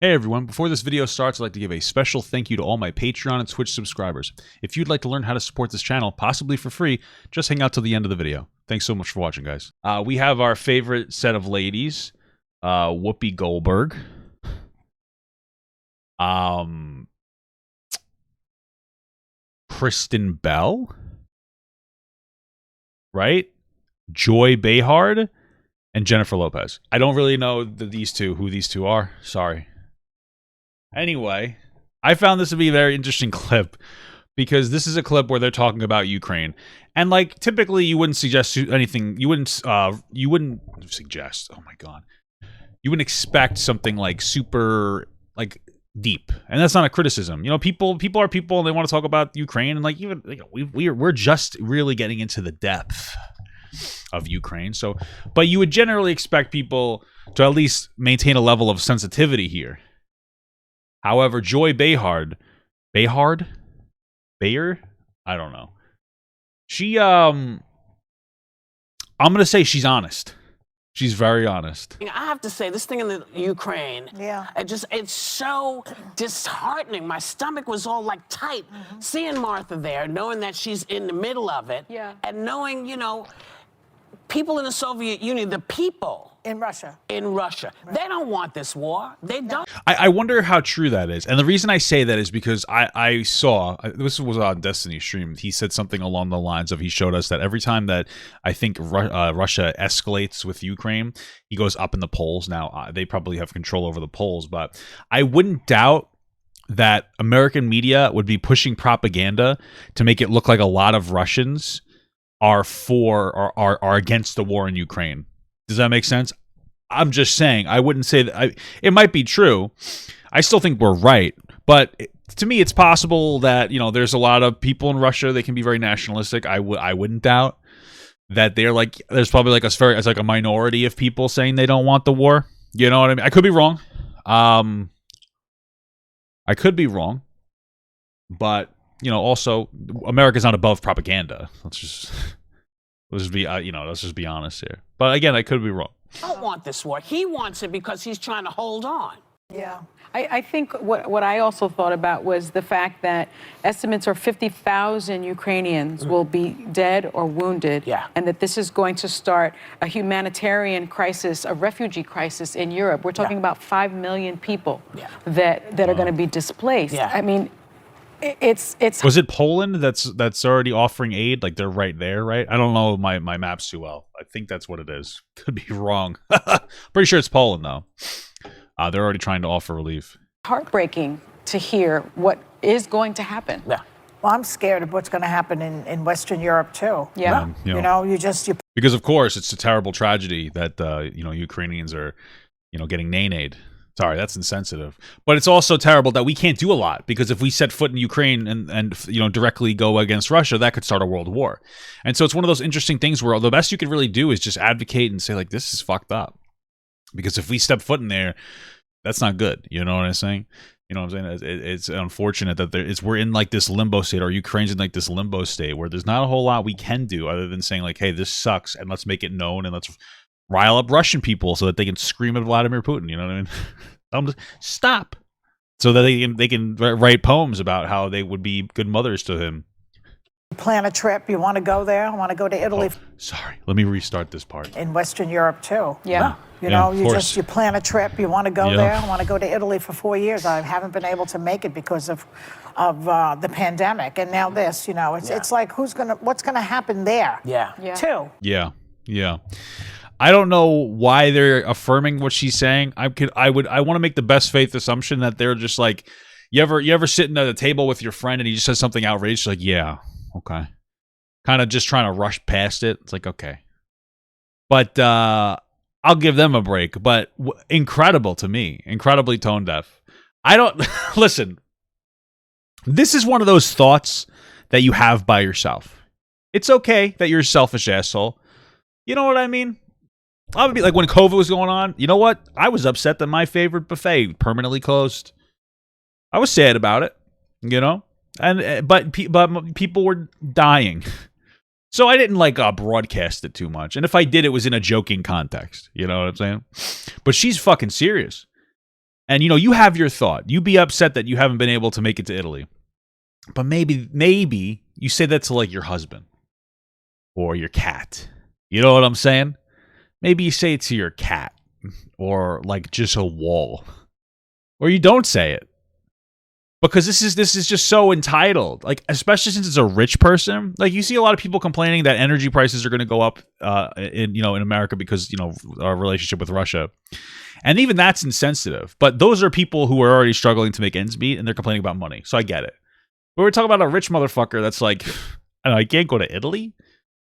Hey everyone, before this video starts, I'd like to give a special thank you to all my Patreon and Twitch subscribers. If you'd like to learn how to support this channel, possibly for free, just hang out till the end of the video. Thanks so much for watching, guys. We have our favorite set of ladies. Whoopi Goldberg. Kristen Bell. Right? Joy Behar. And Jennifer Lopez. I don't really know who these two are. Sorry. Anyway, I found this to be a very interesting clip because this is a clip where they're talking about Ukraine. And like typically you wouldn't suggest anything, you wouldn't suggest, oh my god. You wouldn't expect something like super like deep. And that's not a criticism. You know, people are people and they want to talk about Ukraine, and like even we're just really getting into the depth of Ukraine. So, but you would generally expect people to at least maintain a level of sensitivity here. However, Joy Behar? I don't know. She, I'm going to say she's honest. She's very honest. I have to say, this thing in the Ukraine, yeah, it's so disheartening. My stomach was all like tight. Seeing Martha there, knowing that she's in the middle of it, and knowing, you know, people in the Soviet Union, the people in Russia, right. They don't want this war. They don't. I wonder how true that is. And the reason I say that is because I saw, this was on Destiny's stream, he said something along the lines of, he showed us that every time that I think Russia escalates with Ukraine, he goes up in the polls. Now, they probably have control over the polls, but I wouldn't doubt that American media would be pushing propaganda to make it look like a lot of Russians are for or are against the war in Ukraine. Does that make sense? I'm just saying, I wouldn't say that. It might be true. I still think we're right. But to me, it's possible that, you know, there's a lot of people in Russia, they can be very nationalistic. I wouldn't doubt that they're like, there's probably like it's like a minority of people saying they don't want the war. You know what I mean? I could be wrong. I could be wrong. But, you know, also, America's not above propaganda. Let's just be, you know, let's just be honest here. But again, I could be wrong. I don't want this war. He wants it because he's trying to hold on. yeah. I think what I also thought about was the fact that estimates are 50,000 Ukrainians will be dead or wounded, and that this is going to start a humanitarian crisis, a refugee crisis in Europe. We're talking about 5 million people that are going to be displaced. I mean, it's was it Poland that's already offering aid? Like they're right there, right? I don't know my maps too well. I think that's what it is. Could be wrong. Pretty sure it's Poland though. They're already trying to offer relief. Heartbreaking to hear what is going to happen. Well, I'm scared of what's going to happen in Western Europe too. You know, because of course it's a terrible tragedy that you know, Ukrainians are, you know, getting nay-nayed. Sorry, that's insensitive. But it's also terrible that we can't do a lot, because if we set foot in Ukraine and you know, directly go against Russia, that could start a world war. And so it's one of those interesting things where the best you can really do is just advocate and say, like, this is fucked up. Because if we step foot in there, that's not good. You know what I'm saying? You know what I'm saying? It's unfortunate that we're in like this limbo state, or Ukraine's in like this limbo state where there's not a whole lot we can do other than saying like, hey, this sucks, and let's make it known, and let's rile up Russian people so that they can scream at Vladimir Putin. You know what I mean? Tell them to stop, so that they can write poems about how they would be good mothers to him. Plan a trip. You want to go there? I want to go to Italy. Oh, sorry, let me restart this part. In Western Europe too. You know, you plan a trip. You want to go there. I want to go to Italy for 4 years. I haven't been able to make it because of the pandemic, and now this. You know, it's like what's gonna happen there? Too. Yeah. I don't know why they're affirming what she's saying. I want to make the best faith assumption that they're just like, you ever sitting at a table with your friend and he just says something outrageous, like, yeah, okay, kind of just trying to rush past it. It's like, okay, but I'll give them a break. But incredible to me, incredibly tone deaf. I don't listen. This is one of those thoughts that you have by yourself. It's okay that you're a selfish asshole. You know what I mean? I would be like, when COVID was going on, you know what? I was upset that my favorite buffet permanently closed. I was sad about it, you know? And but people were dying. So I didn't like broadcast it too much. And if I did, it was in a joking context. You know what I'm saying? But she's fucking serious. And, you know, you have your thought. You be upset that you haven't been able to make it to Italy. But maybe you say that to, like, your husband or your cat. You know what I'm saying? Maybe you say it to your cat or, like, just a wall. Or you don't say it. Because this is just so entitled. Like, especially since it's a rich person. Like, you see a lot of people complaining that energy prices are going to go up in America because, you know, our relationship with Russia. And even that's insensitive. But those are people who are already struggling to make ends meet, and they're complaining about money. So I get it. But we're talking about a rich motherfucker that's like, I don't know, I can't go to Italy?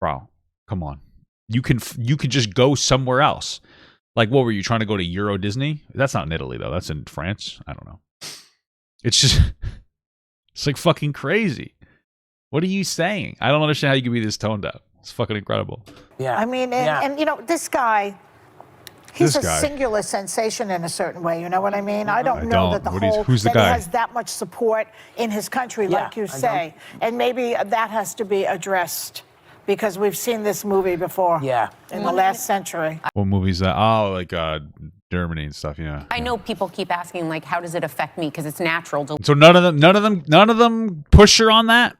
Bro, come on. You can just go somewhere else. Like, what were you trying to go to Euro Disney? That's not in Italy, though. That's in France. I don't know. It's just, it's like fucking crazy. What are you saying? I don't understand how you can be this toned up. It's fucking incredible. Yeah. I mean, and you know, this guy, he's a singular sensation in a certain way. You know what I mean? I don't know that who's the that guy? he has that much support in his country, like you say. And maybe that has to be addressed because we've seen this movie before. In the last century. What movie is that? Oh, like Germany and stuff. Yeah. I know people keep asking, like, how does it affect me? Because it's natural to. So none of them push her on that.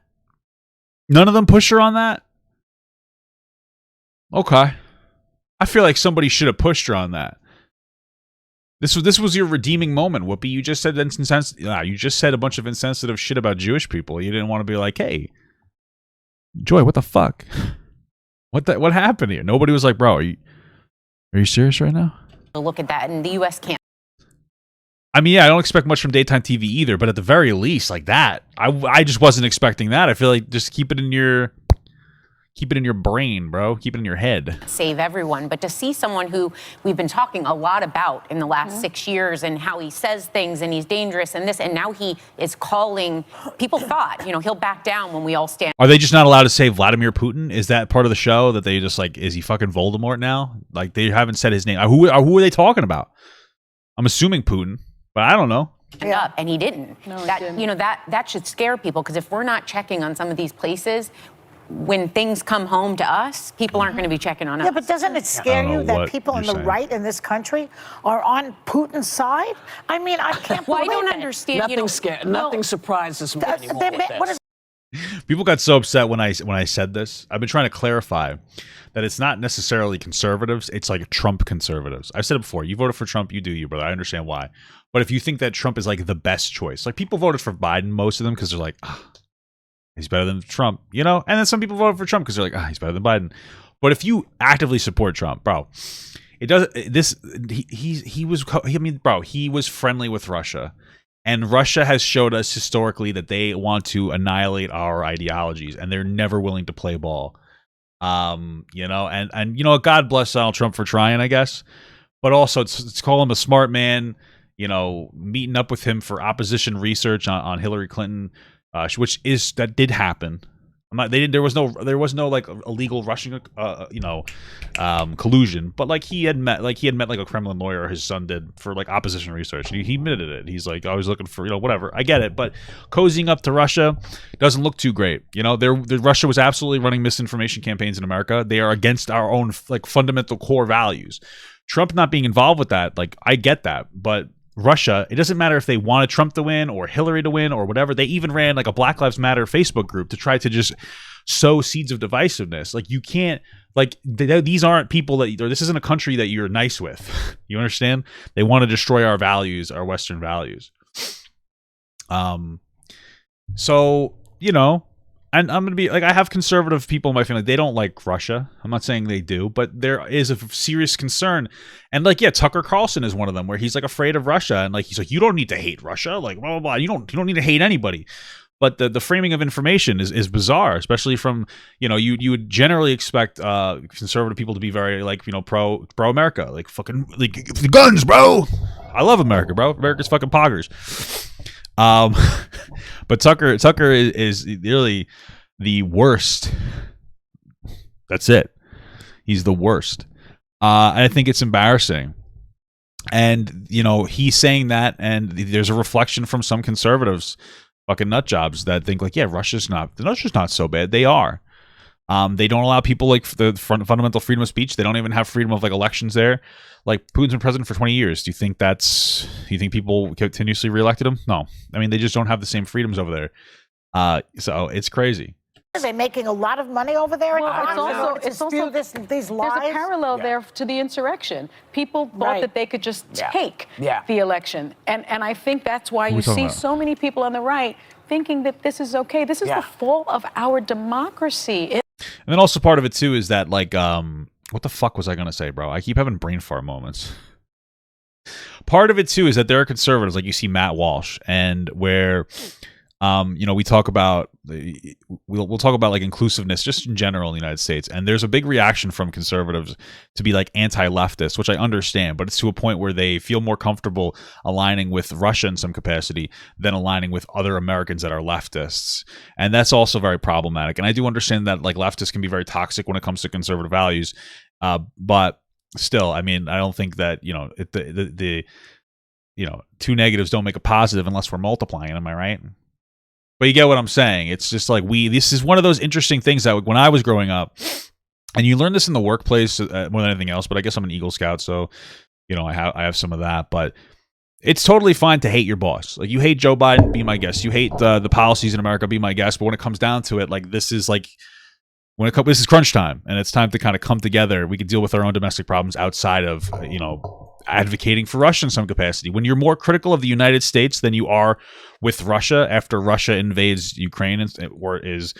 None of them push her on that. Okay. I feel like somebody should have pushed her on that. This was your redeeming moment, Whoopi. You just said you just said a bunch of insensitive shit about Jewish people. You didn't want to be like, hey, Joy, what the fuck? What happened here? Nobody was like, bro, are you serious right now? Look at that, and the U.S. can't. I mean, yeah, I don't expect much from daytime TV either, but at the very least, like that, I just wasn't expecting that. I feel like just keep it in your brain, bro. Keep it in your head. Save everyone, but to see someone who we've been talking a lot about in the last 6 years and how he says things and he's dangerous and this, and now he is calling. People thought, you know, he'll back down when we all stand. Are they just not allowed to say Vladimir Putin? Is that part of the show that they just like? Is he fucking Voldemort now? Like they haven't said his name. Who are they talking about? I'm assuming Putin, but I don't know. Up, and he didn't. No, that didn't. You know, that should scare people, because if we're not checking on some of these places, when things come home to us, people aren't going to be checking on us. Yeah, but doesn't it scare you that people on the right in this country are on Putin's side? I mean, I can't well, believe I don't understand. Nothing surprises me anymore with this. People got so upset when I said this. I've been trying to clarify that it's not necessarily conservatives. It's like Trump conservatives. I've said it before. You voted for Trump, you do you, brother. I understand why. But if you think that Trump is like the best choice, like people voted for Biden, most of them, because they're like, he's better than Trump, you know? And then some people voted for Trump because they're like, he's better than Biden. But if you actively support Trump, bro, it does this. He was friendly with Russia. And Russia has showed us historically that they want to annihilate our ideologies, and they're never willing to play ball. You know, and you know, God bless Donald Trump for trying, I guess. But also, it's call him a smart man. You know, meeting up with him for opposition research on Hillary Clinton, that did happen. There was no like illegal Russian, collusion. But like he had met like a Kremlin lawyer, his son did, for like opposition research. He admitted it. He's like, I was looking for, whatever. I get it, but cozying up to Russia doesn't look too great. You know, Russia was absolutely running misinformation campaigns in America. They are against our own like fundamental core values. Trump not being involved with that, like I get that, but Russia, it doesn't matter if they wanted Trump to win or Hillary to win or whatever. They even ran like a Black Lives Matter Facebook group to try to just sow seeds of divisiveness. Like you can't, like these aren't people that, or this isn't a country that you're nice with. You understand? They want to destroy our values, our Western values. So, you know, and I'm going to be like, I have conservative people in my family. They don't like Russia. I'm not saying they do, but there is a serious concern. And like, yeah, Tucker Carlson is one of them where he's like afraid of Russia. And like, he's like, you don't need to hate Russia. Like, blah, blah, blah. You don't need to hate anybody. But the framing of information is bizarre, especially from, you would generally expect conservative people to be very like, pro America, like fucking like the guns, bro. I love America, bro. America's fucking poggers. But Tucker is really the worst. That's it. He's the worst. I think it's embarrassing. And, he's saying that, and there's a reflection from some conservatives, fucking nut jobs, that think like, yeah, Russia's not so bad. They are. They don't allow people like the fundamental freedom of speech. They don't even have freedom of like elections there. Like Putin's been president for 20 years. Do you think people continuously reelected him? No. I mean, they just don't have the same freedoms over there. So it's crazy. Are they making a lot of money over there? Well, it's also these lies. There's a parallel there to the insurrection. People thought that they could just take the election, and I think that's why you see so many people on the right thinking that this is okay. This is the fall of our democracy. And then also part of it too is that like what the fuck was I gonna say, bro? I keep having brain fart moments. Part of it too is that there are conservatives, like you see Matt Walsh, and where we talk about we'll talk about like inclusiveness just in general in the United States, and there's a big reaction from conservatives to be like anti-leftist, which I understand, but it's to a point where they feel more comfortable aligning with Russia in some capacity than aligning with other Americans that are leftists, and that's also very problematic. And I do understand that like leftists can be very toxic when it comes to conservative values, but still, I mean, I don't think that the two negatives don't make a positive unless we're multiplying. Am I right? But you get what I'm saying. It's just like this is one of those interesting things that when I was growing up, and you learn this in the workplace more than anything else, but I guess I'm an Eagle Scout, so, I have some of that, but it's totally fine to hate your boss. Like, you hate Joe Biden, be my guest. You hate the policies in America, be my guest. But when it comes down to it, like, this is this is crunch time, and it's time to kind of come together. We can deal with our own domestic problems outside of, advocating for Russia in some capacity. When you're more critical of the United States than you are with Russia after Russia invades Ukraine or is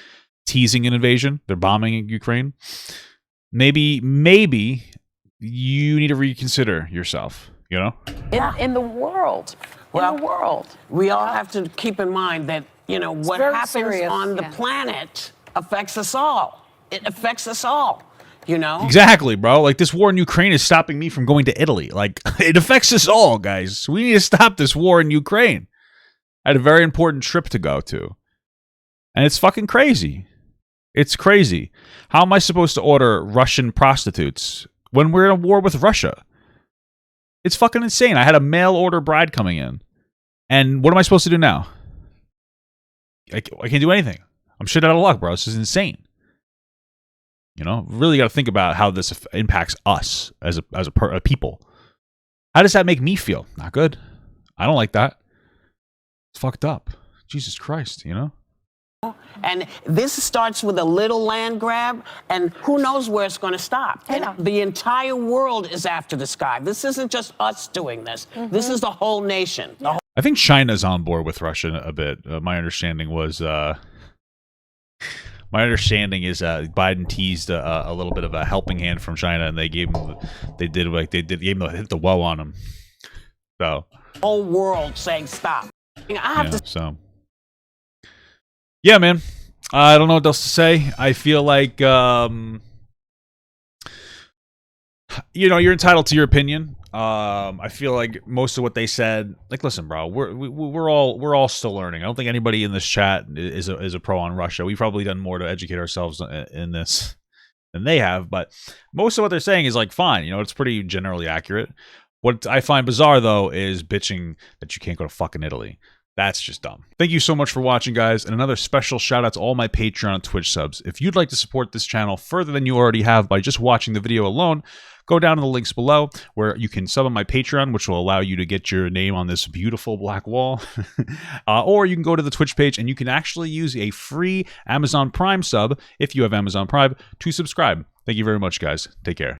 teasing an invasion, they're bombing Ukraine, maybe you need to reconsider yourself, In the world. In the world. We all have to keep in mind that, what happens on the planet affects us all. It affects us all. Exactly, bro. Like, this war in Ukraine is stopping me from going to Italy. Like, it affects us all, guys. We need to stop this war in Ukraine. I had a very important trip to go to. And it's fucking crazy. It's crazy. How am I supposed to order Russian prostitutes when we're in a war with Russia? It's fucking insane. I had a mail order bride coming in. And what am I supposed to do now? I can't do anything. I'm shit out of luck, bro. This is insane. Really got to think about how this impacts us as a people. How does that make me feel? Not good. I don't like that. It's fucked up. Jesus Christ, And this starts with a little land grab, and who knows where it's going to stop. Yeah. The entire world is after this guy. This isn't just us doing this. Mm-hmm. This is the whole nation. I think China's on board with Russia a bit. My understanding was... My understanding is Biden teased a little bit of a helping hand from China, and they gave him, hit the woe on him. So whole world saying stop. Yeah, man. I don't know what else to say. I feel like you're entitled to your opinion. I feel like most of what they said, like, listen, bro, we're all still learning. I don't think anybody in this chat is a pro on Russia. We've probably done more to educate ourselves in this than they have, but most of what they're saying is like fine. It's pretty generally accurate. What I find bizarre though is bitching that you can't go to fucking Italy. That's just dumb. Thank you so much for watching, guys, and another special shout out to all my Patreon and Twitch subs. If you'd like to support this channel further than you already have by just watching the video alone, go down to the links below where you can sub on my Patreon, which will allow you to get your name on this beautiful black wall. Or you can go to the Twitch page and you can actually use a free Amazon Prime sub, if you have Amazon Prime, to subscribe. Thank you very much, guys. Take care.